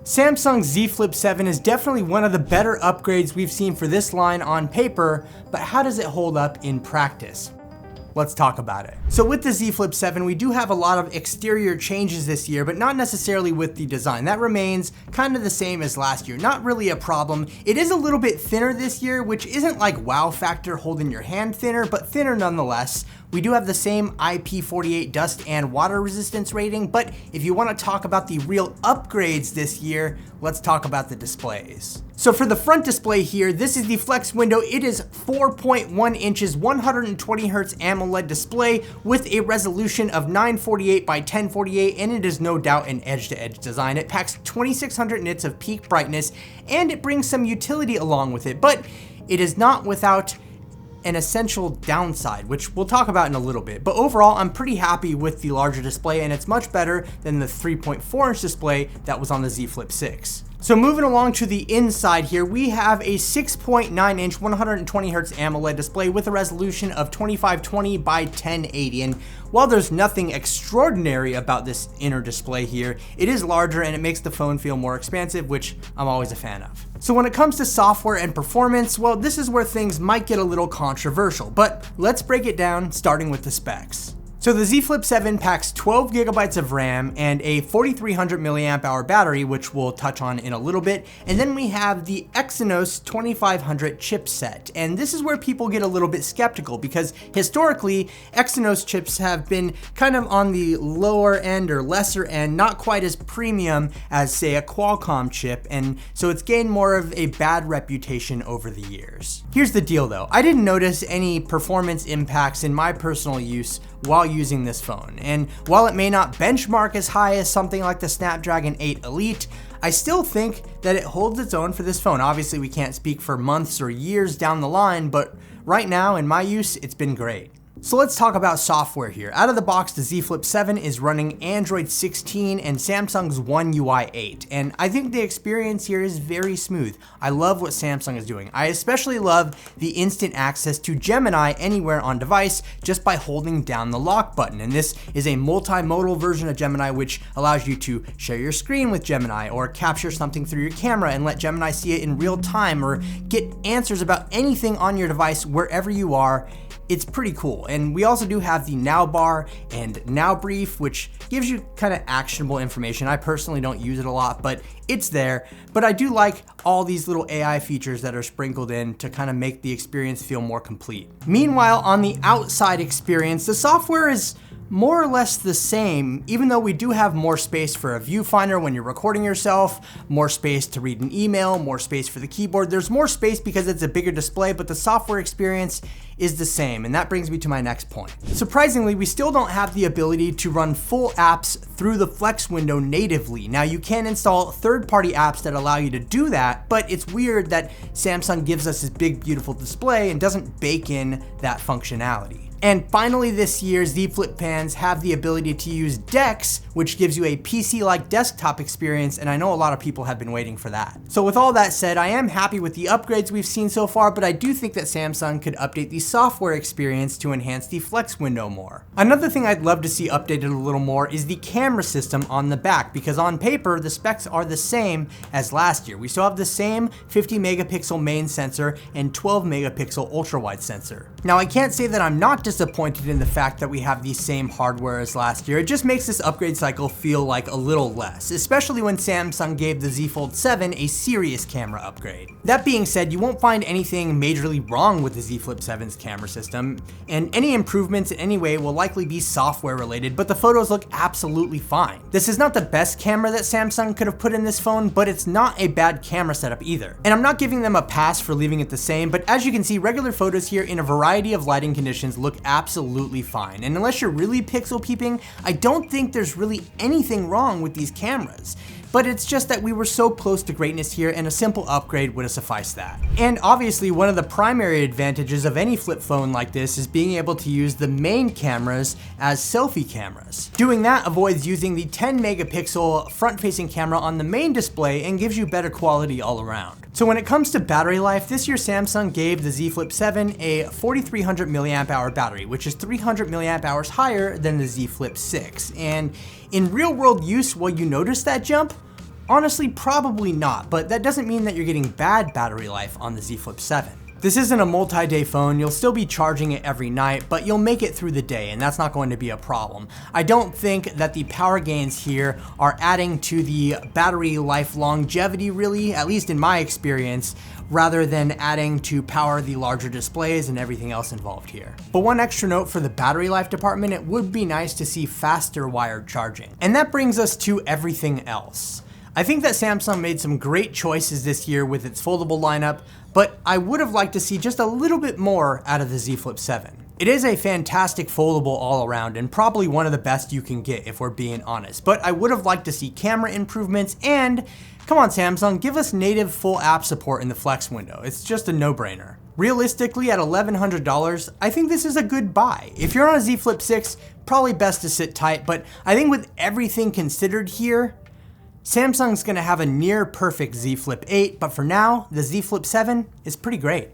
Samsung's Z Flip7 is definitely one of the better upgrades we've seen for this line on paper, but how does it hold up in practice? Let's talk about it. So with the Z Flip7, we do have a lot of exterior changes this year, but not necessarily with the design. That remains kind of the same as last year. Not really a problem. It is a little bit thinner this year, which isn't like wow factor holding your hand thinner, but thinner nonetheless. We do have the same IP48 dust and water resistance rating, but if you want to talk about the real upgrades this year, let's talk about the displays. So for the front display here, this is the Flex window. It is 4.1 inches, 120 Hz AMOLED display with a resolution of 948 by 1048, and it is no doubt an edge-to-edge design. It packs 2600 nits of peak brightness, and it brings some utility along with it, but it is not without an essential downside, which we'll talk about in a little bit. But overall, I'm pretty happy with the larger display, and it's much better than the 3.4 inch display that was on the Z Flip 6. So moving along to the inside here, we have a 6.9 inch 120 Hz AMOLED display with a resolution of 2520 by 1080. And while there's nothing extraordinary about this inner display here, it is larger and it makes the phone feel more expansive, which I'm always a fan of. So when it comes to software and performance, well, this is where things might get a little controversial, but let's break it down starting with the specs. So the Z Flip7 packs 12 gigabytes of RAM and a 4300 milliamp hour battery, which we'll touch on in a little bit. And then we have the Exynos 2500 chipset. And this is where people get a little bit skeptical because historically, Exynos chips have been kind of on the lower end or lesser end, not quite as premium as say a Qualcomm chip. And so it's gained more of a bad reputation over the years. Here's the deal though. I didn't notice any performance impacts in my personal use while using this phone. And while it may not benchmark as high as something like the Snapdragon 8 Elite, I still think that it holds its own for this phone. Obviously, we can't speak for months or years down the line, but right now in my use, it's been great. So let's talk about software here. Out of the box, the Z Flip7 is running Android 16 and Samsung's One UI 8. And I think the experience here is very smooth. I love what Samsung is doing. I especially love the instant access to Gemini anywhere on device just by holding down the lock button. And this is a multimodal version of Gemini, which allows you to share your screen with Gemini or capture something through your camera and let Gemini see it in real time or get answers about anything on your device wherever you are. It's pretty cool. And we also do have the Now bar and Now brief, which gives you kind of actionable information. I personally don't use it a lot, but it's there. But I do like all these little AI features that are sprinkled in to kind of make the experience feel more complete. Meanwhile, on the outside experience, the software is more or less the same, even though we do have more space for a viewfinder when you're recording yourself, more space to read an email, more space for the keyboard. There's more space because it's a bigger display, but the software experience is the same, and that brings me to my next point. Surprisingly, we still don't have the ability to run full apps through the Flex window natively. Now, you can install third-party apps that allow you to do that, but it's weird that Samsung gives us this big, beautiful display and doesn't bake in that functionality. And finally this year, Z Flip fans have the ability to use DeX, which gives you a PC-like desktop experience, and I know a lot of people have been waiting for that. So with all that said, I am happy with the upgrades we've seen so far, but I do think that Samsung could update the software experience to enhance the Flex window more. Another thing I'd love to see updated a little more is the camera system on the back, because on paper, the specs are the same as last year. We still have the same 50 megapixel main sensor and 12 megapixel ultra-wide sensor. Now, I can't say that I'm not disappointed in the fact that we have the same hardware as last year. It just makes this upgrade cycle feel like a little less, especially when Samsung gave the Z Fold 7 a serious camera upgrade. That being said, you won't find anything majorly wrong with the Z Flip 7's camera system, and any improvements in any way will likely be software related, but the photos look absolutely fine. This is not the best camera that Samsung could have put in this phone, but it's not a bad camera setup either. And I'm not giving them a pass for leaving it the same, but as you can see, regular photos here in a variety of lighting conditions look absolutely fine. And unless you're really pixel peeping, I don't think there's really anything wrong with these cameras. But it's just that we were so close to greatness here, and a simple upgrade would have sufficed that. And obviously, one of the primary advantages of any flip phone like this is being able to use the main cameras as selfie cameras. Doing that avoids using the 10 megapixel front-facing camera on the main display and gives you better quality all around. So when it comes to battery life, this year Samsung gave the Z Flip 7 a 4300 milliamp hour battery, which is 300 milliamp hours higher than the Z Flip 6. And in real world use, will you notice that jump? Honestly, probably not, but that doesn't mean that you're getting bad battery life on the Z Flip 7. This isn't a multi-day phone, you'll still be charging it every night, but you'll make it through the day, and that's not going to be a problem. I don't think that the power gains here are adding to the battery life longevity really, at least in my experience, rather than adding to power the larger displays and everything else involved here. But one extra note for the battery life department, it would be nice to see faster wired charging. And that brings us to everything else. I think that Samsung made some great choices this year with its foldable lineup, but I would have liked to see just a little bit more out of the Z Flip 7. It is a fantastic foldable all around and probably one of the best you can get if we're being honest, but I would have liked to see camera improvements and, come on Samsung, give us native full app support in the Flex window. It's just a no-brainer. Realistically, at $1,100, I think this is a good buy. If you're on a Z Flip 6, probably best to sit tight, but I think with everything considered here, Samsung's gonna have a near perfect Z Flip 8, but for now, the Z Flip 7 is pretty great.